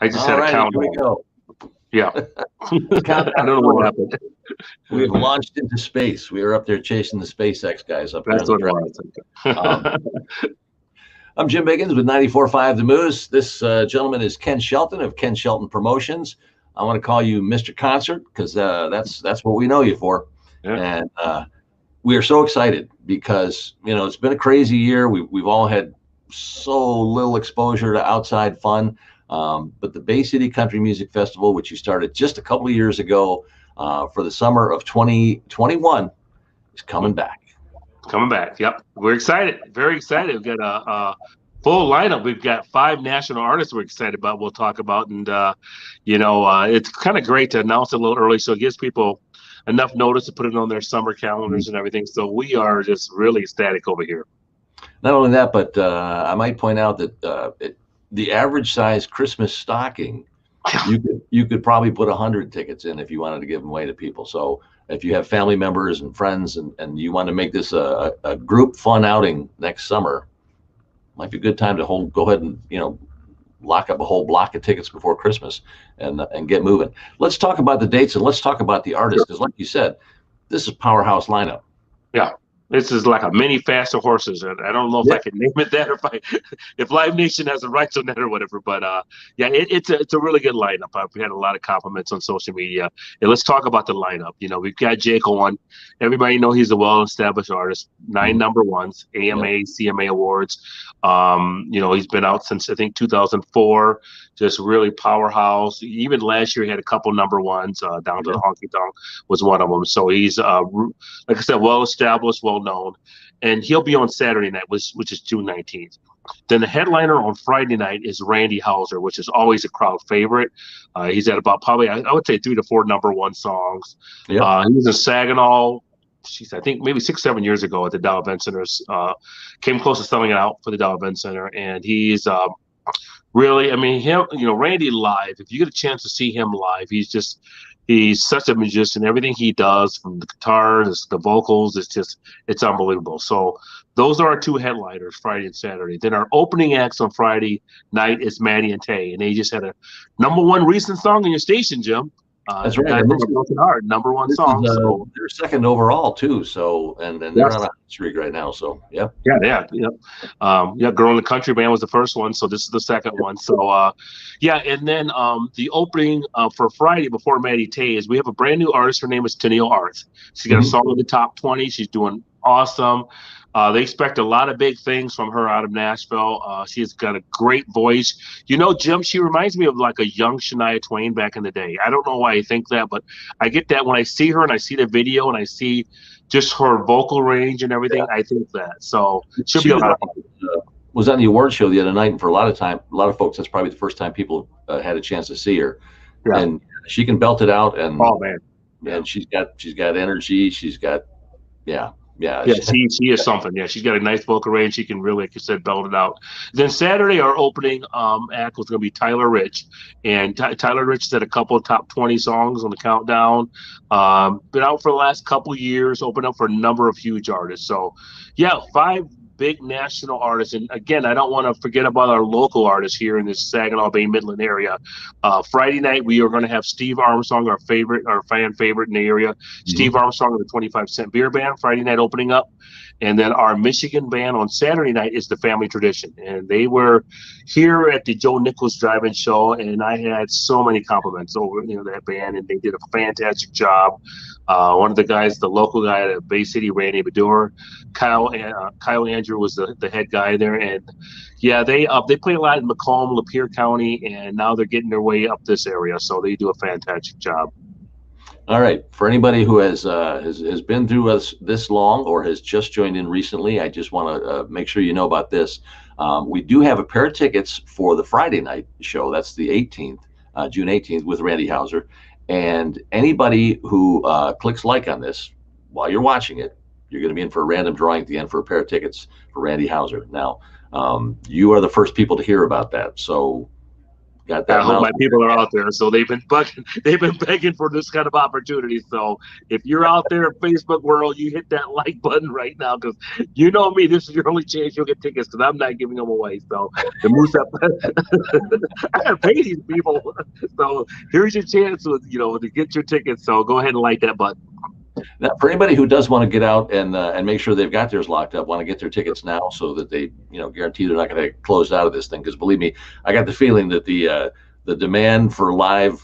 I just All had a right, here we countdown. go. Yeah. I don't know what happened. We've launched into space. We were up there chasing the SpaceX guys up That's here. what it was. I'm Jim Biggins with 94.5 The Moose. This gentleman is Ken Shelton of Ken Shelton Promotions. I want to call you Mr. Concert because that's what we know you for. Yeah. And we are so excited because, you know, it's been a crazy year. We've all had so little exposure to outside fun. But the Bay City Country Music Festival, which you started just a couple of years ago for the summer of 2021, is coming back. Coming back. Yep. We're excited. Very excited. We've got a full lineup. We've got 5 national artists we're excited about. We'll talk about. And, it's kind of great to announce it a little early so it gives people enough notice to put it on their summer calendars and everything. So we are just really ecstatic over here. Not only that, but I might point out that the average size Christmas stocking, you could probably put 100 tickets in if you wanted to give them away to people. So if you have family members and friends and you want to make this a group fun outing next summer, might be a good time to go ahead and, you know, lock up a whole block of tickets before Christmas and get moving. Let's talk about the dates and let's talk about the artists, because like you said, this is powerhouse lineup. Yeah. This is like a mini Faster Horses, and I don't know if I can name it that, or if Live Nation has the rights on that or whatever. But it's a really good lineup. We had a lot of compliments on social media. And let's talk about the lineup. You know, we've got Jake on. Everybody know he's a well-established artist. 9 number ones, AMA, CMA awards. He's been out since I think 2004. Just really powerhouse. Even last year he had a couple number ones. Down to the Honky Tonk was one of them. So he's like I said, well-established, well-known, and he'll be on Saturday night, which is June 19th. Then the headliner on Friday night is Randy Hauser, which is always a crowd favorite. He's at about probably, I would say, 3 to 4 number one songs. He was in Saginaw, I think maybe 6-7 years ago at the Dow Event Centers. Came close to selling it out for the Dow Event Center, and he's really, I mean, Randy live, if you get a chance to see him live, he's such a magician. Everything he does, from the guitars, the vocals, it's unbelievable. So those are our 2 headliners, Friday and Saturday. Then our opening acts on Friday night is Maddie and Tay, and they just had a number 1 recent song on your station, Jim. That's right. Hard, number 1 song. So they're 2nd overall too. So and they're on a hot streak right now. So yeah. Girl in the Country Band was the first one, so this is the 2nd one. So and then the opening for Friday before Maddie Tay is we have a brand new artist. Her name is Tiniel Arth. She's got a song in the top 20. She's doing awesome. They expect a lot of big things from her out of Nashville. She's got a great voice. You know, Jim, she reminds me of like a young Shania Twain back in the day. I don't know why I think that, but I get that when I see her and I see the video and I see just her vocal range and everything. Yeah. I think that. So she'll be a lot of fun. Was on the award show the other night, and for a lot of folks, that's probably the first time people had a chance to see her. Yeah. And she can belt it out. And oh man, and she's got energy. She's got she is something. Yeah, she's got a nice vocal range. She can really, like you said, belt it out. Then Saturday, our opening act was going to be Tyler Rich, and Tyler Rich had a couple of top 20 songs on the countdown. Been out for the last couple of years, opened up for a number of huge artists. So, 5 big national artists. And again, I don't want to forget about our local artists here in this Saginaw Bay Midland area. Friday night, we are going to have Steve Armstrong, our fan favorite in the area. Mm-hmm. Steve Armstrong of the 25 Cent Beer Band, Friday night opening up. And then our Michigan band on Saturday night is the Family Tradition. And they were here at the Joe Nichols Drive-In Show, and I had so many compliments over that band, and they did a fantastic job. One of the guys, the local guy at Bay City, Randy Bador, Kyle Andrew was the head guy there, and they play a lot in Macomb, Lapeer County, and now they're getting their way up this area, so they do a fantastic job. All right, for anybody who has been through us this long or has just joined in recently, I just want to make sure you know about this. We do have a pair of tickets for the Friday night show. That's the 18th, June 18th, with Randy Hauser. And anybody who clicks like on this while you're watching it, you're going to be in for a random drawing at the end for a pair of tickets for Randy Hauser. Now, you are the first people to hear about that. So Got I that hope mouse. my people are out there. So they've been begging for this kind of opportunity. So if you're out there in Facebook world, you hit that like button right now because you know me. This is your only chance you'll get tickets because I'm not giving them away. So the Moose, I gotta pay these people. So here's your chance, to get your tickets. So go ahead and like that button. Now, for anybody who does want to get out and make sure they've got theirs locked up, want to get their tickets now so that they guarantee they're not going to get closed out of this thing. Because believe me, I got the feeling that the demand for live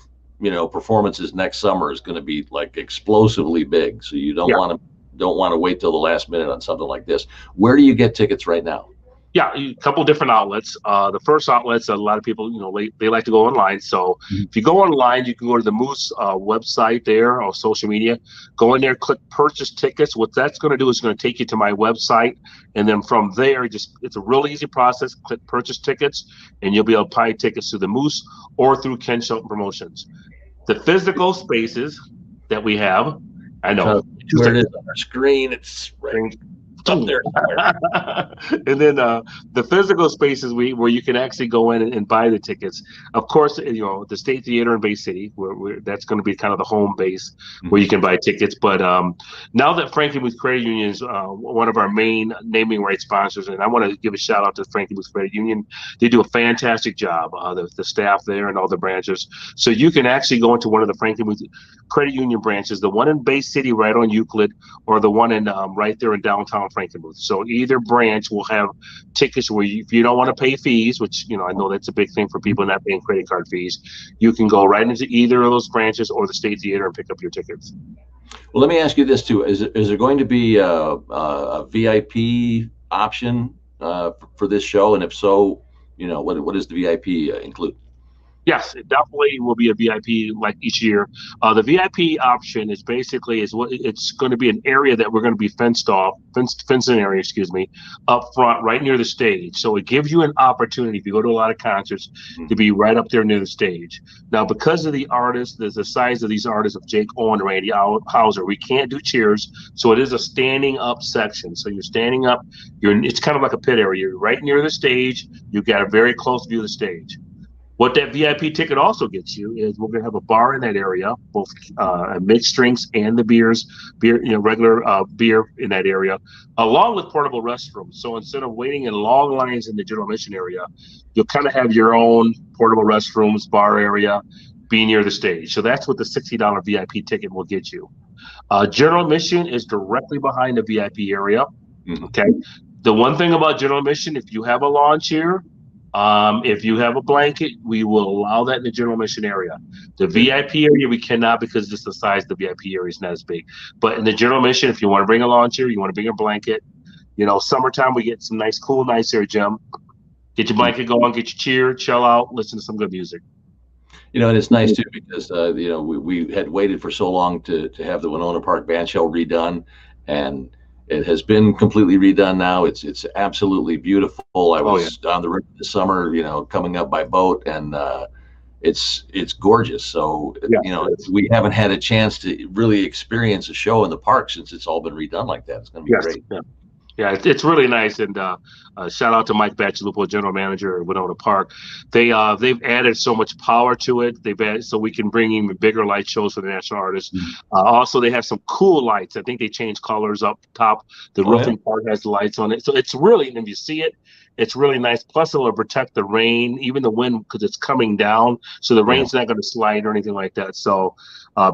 performances next summer is going to be like explosively big. So you don't want to wait till the last minute on something like this. Where do you get tickets right now? Yeah, a couple different outlets. The first outlets, a lot of people, they like to go online. So if you go online, you can go to the Moose website there or social media. Go in there, click purchase tickets. What that's going to do is going to take you to my website. And then from there, it's a real easy process. Click purchase tickets, and you'll be able to buy tickets through the Moose or through Ken Shelton Promotions. The physical spaces that we have, I know. Where it is on our screen, it's right up there. And then the physical spaces where you can actually go in and buy the tickets. Of course, the State Theater in Bay City, where that's going to be kind of the home base where you can buy tickets. But now that Frankenmuth Credit Union is one of our main naming rights sponsors, and I want to give a shout out to Frankenmuth Credit Union. They do a fantastic job, the staff there and all the branches. So you can actually go into one of the Frankenmuth Credit Union branches, the one in Bay City right on Euclid, or the one in right there in downtown Frankenmuth. So either branch will have tickets where if you don't want to pay fees, which I know that's a big thing for people not paying credit card fees, you can go right into either of those branches or the State Theater and pick up your tickets. Well, let me ask you this too: is there going to be a VIP option for this show? And if so, what does the VIP include? Yes, it definitely will be a VIP like each year. The VIP option is basically it's going to be an area that we're going to be fenced in area, up front, right near the stage. So it gives you an opportunity, if you go to a lot of concerts, to be right up there near the stage. Now, because of the artists, there's the size of these artists of Jake Owen and Randy Hauser, we can't do cheers. So it is a standing up section. So you're standing up. It's kind of like a pit area. You're right near the stage. You've got a very close view of the stage. What that VIP ticket also gets you is we're going to have a bar in that area, both mixed drinks and the regular beer in that area, along with portable restrooms. So instead of waiting in long lines in the general admission area, you'll kind of have your own portable restrooms, bar area, be near the stage. So that's what the $60 VIP ticket will get you. General admission is directly behind the VIP area. Okay. The one thing about general admission, if you have a lawn chair, if you have a blanket, we will allow that in the general admission area. The VIP area, we cannot because just the size of the VIP area is not as big. But in the general admission, if you want to bring a lawn chair, you want to bring a blanket, summertime, we get some nice, cool nights here, Jim. Get your blanket going, get your chair, chill out, listen to some good music. And it's nice too because, we had waited for so long to have the Winona Park Bandshell redone, and it has been completely redone now. It's absolutely beautiful. I was on the river this summer, coming up by boat, and it's gorgeous. So, we haven't had a chance to really experience a show in the park since it's all been redone like that. It's going to be great. Yeah, it's really nice, and shout out to Mike Bacilupo, general manager at Winona Park. They've added so much power to it. They've added so we can bring even bigger light shows for the national artists. Also, they have some cool lights. I think they changed colors up top. The roofing part has lights on it, so it's really, and if you see it, it's really nice. Plus, it'll protect the rain, even the wind, because it's coming down, so the rain's not going to slide or anything like that. So,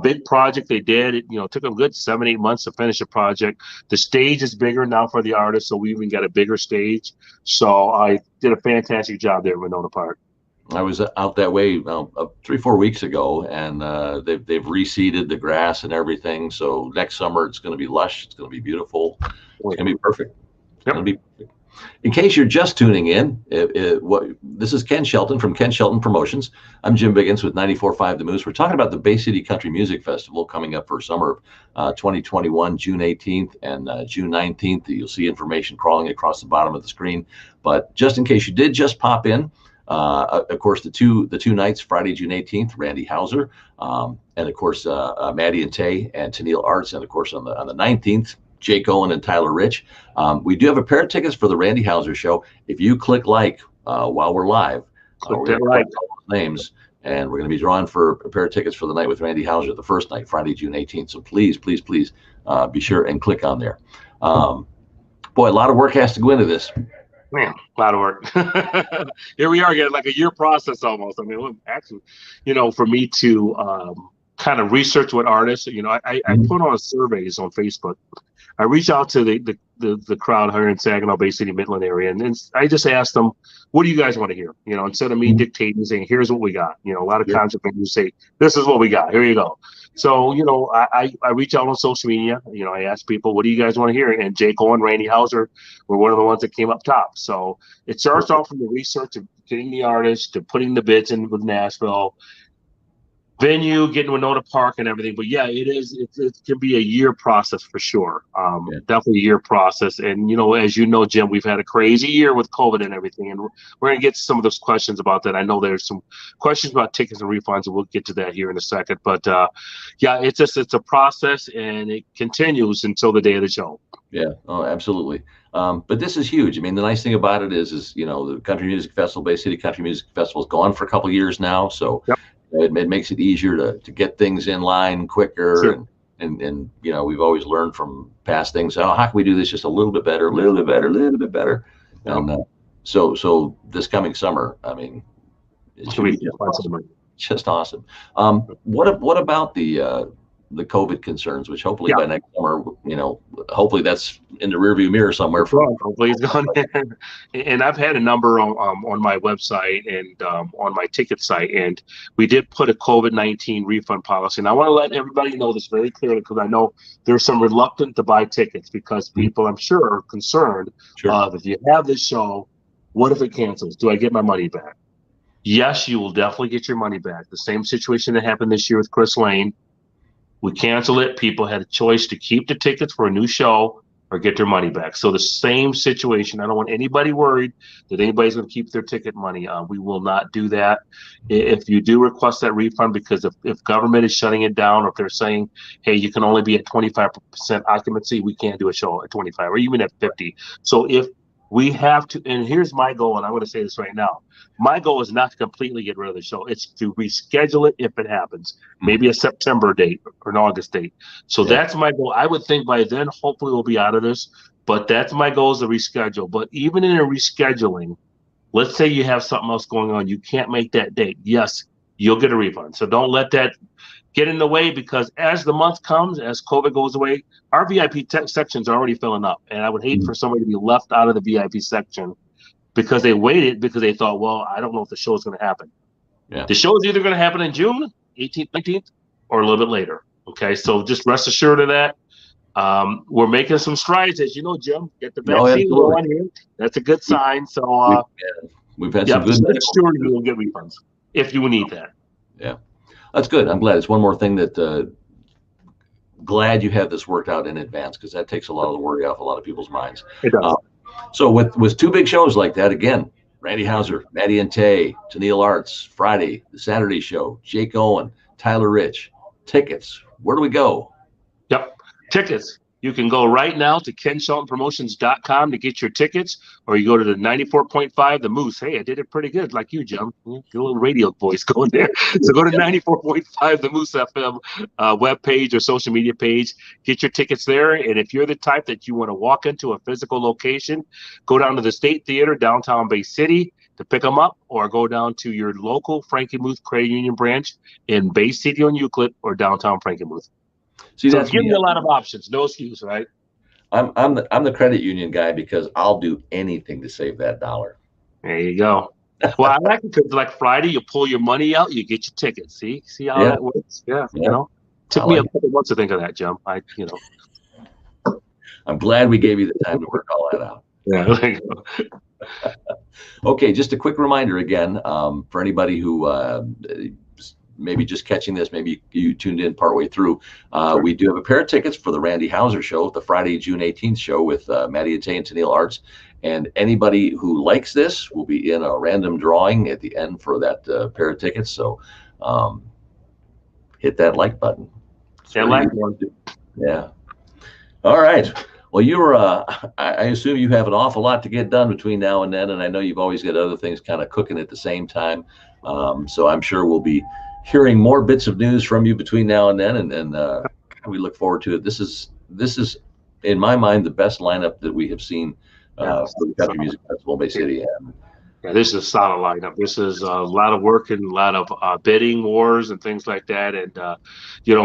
big project they did. It took them good 7-8 months to finish a project. The stage is bigger now for the artists, so we even got a bigger stage. So I did a fantastic job there at Winona Park. I was out that way 3-4 weeks ago, and they've reseeded the grass and everything. So next summer it's going to be lush. It's going to be beautiful. It's going to be perfect. It's going to be perfect. In case you're just tuning in, this is Ken Shelton from Ken Shelton Promotions. I'm Jim Biggins with 94.5 The Moose. We're talking about the Bay City Country Music Festival coming up for summer of 2021, June 18th and June 19th. You'll see information crawling across the bottom of the screen. But just in case you did just pop in, of course, the two nights, Friday, June 18th, Randy Hauser, and of course, Maddie and Tay and Tiniel Arth, and of course, on the 19th, Jake Owen and Tyler Rich. We do have a pair of tickets for the Randy Hauser show. If you click like while we're live, Put We're that going to right. collect all those names, and we're going to be drawing for a pair of tickets for the night with Randy Hauser, the first night, Friday, June 18th. So please, please, please be sure and click on there. Boy, a lot of work has to go into this. Man, a lot of work. Here we are again, like a year process almost. I mean, actually, for me to kind of research what artists, I put on surveys on Facebook. I reach out to the crowd here in Saginaw Bay City, Midland area, and then I just ask them, what do you guys want to hear? Instead of me dictating, saying, here's what we got. A lot of concert venues say, this is what we got. Here you go. So, I reach out on social media. I ask people, what do you guys want to hear? And Jake Owen, Randy Hauser were one of the ones that came up top. So it starts off from the research of getting the artist to putting the bids in with Nashville, venue, getting to know the park and everything. But yeah, it can be a year process for sure. Definitely a year process. And as you know, Jim, we've had a crazy year with COVID and everything, and we're going to get to some of those questions about that. I know there's some questions about tickets and refunds, and we'll get to that here in a second. But yeah, it's a process, and it continues until the day of the show. Yeah, oh, absolutely. But this is huge. I mean, the nice thing about it is the Country Music Festival, Bay City Country Music Festival, is gone for a couple of years now. So it makes it easier to get things in line quicker. Sure. And we've always learned from past things, how can we do this just a little bit better, a little bit better, a little bit better. And so this coming summer, I mean, it should be just awesome. What about the COVID concerns, which hopefully by next summer, hopefully that's in the rearview mirror somewhere. Hopefully it's gone. And I've had a number on my website and on my ticket site, and we did put a COVID-19 refund policy. And I want to let everybody know this very clearly, because I know there's some reluctant to buy tickets because people, I'm sure, are concerned if you have this show, what if it cancels? Do I get my money back? Yes, you will definitely get your money back. The same situation that happened this year with Chris Lane. We canceled it. People had a choice to keep the tickets for a new show or get their money back. So the same situation. I don't want anybody worried that anybody's going to keep their ticket money. We will not do that. If you do request that refund, because if government is shutting it down, or if they're saying, hey, you can only be at 25% occupancy, we can't do a show at 25 or even at 50. So if we have to, and here's my goal, and I'm going to say this right now. My goal is not to completely get rid of the show. It's to reschedule it if it happens, maybe a September date or an August date. So that's my goal. I would think by then, hopefully we'll be out of this, but that's my goal, is to reschedule. But even in a rescheduling, let's say you have something else going on, you can't make that date. Yes, you'll get a refund. So don't let that get in the way, because as the month comes, as COVID goes away, our VIP sections are already filling up. And I would hate for somebody to be left out of the VIP section because they waited, because they thought, well, I don't know if the show is going to happen. The show is either going to happen in June 18th, 19th, or a little bit later. Okay, so just rest assured of that. We're making some strides, as you know, Jim. Get the vaccine going here. That's a good sign. So we've had some good. Sure, you will get refunds if you need that. Yeah, that's good. I'm glad. It's one more thing that glad you have this worked out in advance, because that takes a lot of the worry off a lot of people's minds. It does. So with two big shows like that, again, Randy Hauser, Maddie and Tay, Tiniel Arth, Friday, the Saturday show, Jake Owen, Tyler Rich, tickets. Where do we go? Tickets. You can go right now to KenSheltonPromotions.com to get your tickets, or you go to the 94.5 The Moose. Hey, I did it pretty good, like you, Jim. Get a little radio voice going there. So go to 94.5 The Moose FM webpage or social media page. Get your tickets there. And if you're the type that you want to walk into a physical location, go down to the State Theater, downtown Bay City, to pick them up, or go down to your local Frankie Muth Credit Union branch in Bay City on Euclid, or downtown Frankie Muth. See, so that's giving you a lot of options. No excuse, right? I'm the credit union guy, because I'll do anything to save that dollar. There you go. Well, I like it because, like, Friday, you pull your money out, you get your tickets. See how that works? Yeah. Took me a couple months to think of that, Jim. I'm glad we gave you the time to work all that out. Yeah. There you go. Okay, just a quick reminder again, for anybody who maybe just catching this, maybe you tuned in partway through. We do have a pair of tickets for the Randy Hauser show, the Friday, June 18th show with Maddie and Tay and Tiniel Arth. And anybody who likes this will be in a random drawing at the end for that pair of tickets. So hit that like button. Yeah. Yeah. All right. Well, I assume you have an awful lot to get done between now and then, and I know you've always got other things kind of cooking at the same time. So I'm sure we'll be hearing more bits of news from you between now and then, and we look forward to it. This is, in my mind, the best lineup that we have seen for the Country Music Festival in Bay City. Yeah, this is a solid lineup. This is a lot of work and a lot of bidding wars and things like that. And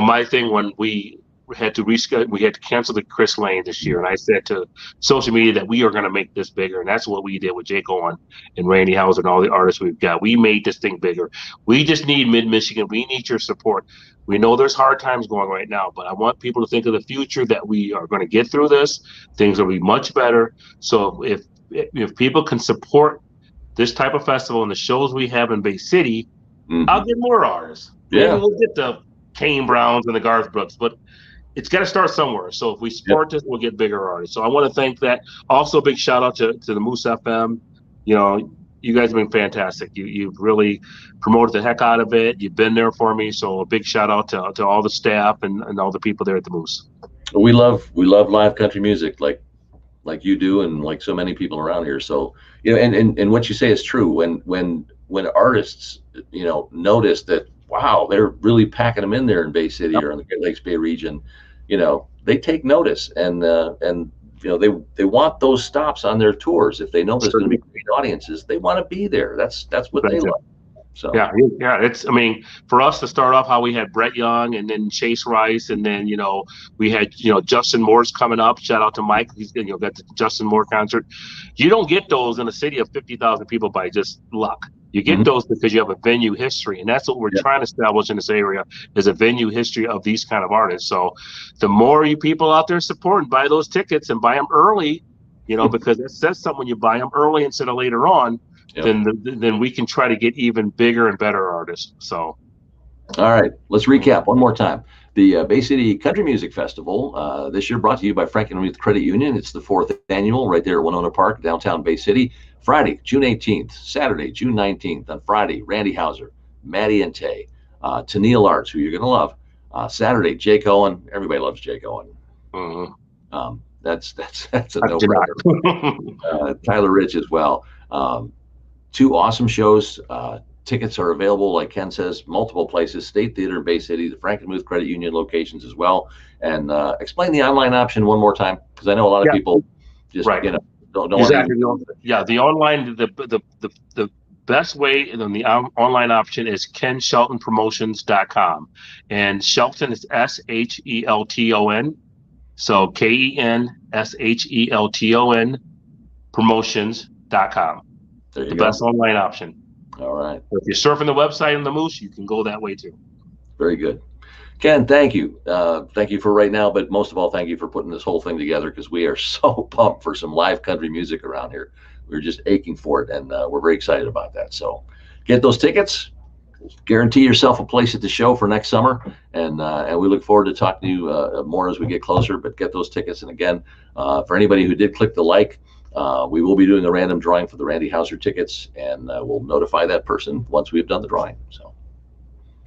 my thing when we had to reschedule, we had to cancel the Chris Lane this year, and I said to social media that we are going to make this bigger, and that's what we did with Jake Owen and Randy Hauser and all the artists we've got. We made this thing bigger. We just need Mid-Michigan. We need your support. We know there's hard times going right now, but I want people to think of the future, that we are going to get through this. Things will be much better. So if people can support this type of festival and the shows we have in Bay City, I'll get more artists. Yeah, maybe we'll get the Kane Browns and the Garth Brooks, but it's got to start somewhere. So if we support this, we'll get bigger artists. So I want to thank that. Also, a big shout out to the Moose FM. You guys have been fantastic. You've really promoted the heck out of it. You've been there for me. So a big shout out to all the staff and all the people there at the Moose. We love live country music like you do, and like so many people around here. So and what you say is true. When artists notice that, wow, they're really packing them in there in Bay City or in the Great Lakes Bay region, they take notice, and they want those stops on their tours. If they know there's going to be great audiences, they want to be there. That's what they like. So yeah, it's, for us to start off how we had Brett Young and then Chase Rice, and then we had Justin Moore's coming up. Shout out to Mike. He's got the Justin Moore concert. You don't get those in a city of 50,000 people by just luck. You get those because you have a venue history, and that's what we're trying to establish in this area, is a venue history of these kind of artists. So the more you people out there support and buy those tickets and buy them early, because it says something when you buy them early instead of later on, then we can try to get even bigger and better artists. So, all right, let's recap one more time. The Bay City Country Music Festival this year brought to you by Franklin Youth Credit Union. It's the 4th annual, right there at Winona Park, downtown Bay City. Friday, June 18th, Saturday, June 19th. On Friday, Randy Hauser, Maddie and Tay, Tiniel Arth, who you're going to love. Saturday, Jake Owen. Everybody loves Jake Owen. That's a no-brainer. Tyler Rich as well. 2 awesome shows. Tickets are available, like Ken says, multiple places: State Theater in Bay City, the Franklin Youth Credit Union locations as well. And explain the online option one more time, because I know a lot of people just don't exactly. The online, the best way, and then the online option is KenSheltonPromotions.com, and Shelton is SHELTON, so KENSHELTON Promotions.com. The best online option. All right. If you're surfing the website in the Moose, you can go that way too. Very good. Ken, thank you. Thank you for right now, but most of all, thank you for putting this whole thing together, because we are so pumped for some live country music around here. We're just aching for it, and we're very excited about that. So get those tickets. Guarantee yourself a place at the show for next summer, and we look forward to talking to you more as we get closer. But get those tickets. And again, for anybody who did click the like, we will be doing a random drawing for the Randy Hauser tickets, and we'll notify that person once we've done the drawing. So,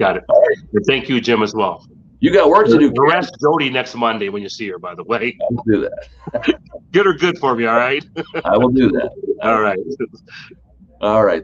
got it. All right. And thank you, Jim, as well. You got work to do. Arrest Jody next Monday when you see her, by the way. I'll do that. Get her good for me, all right? I will do that. All right. All right.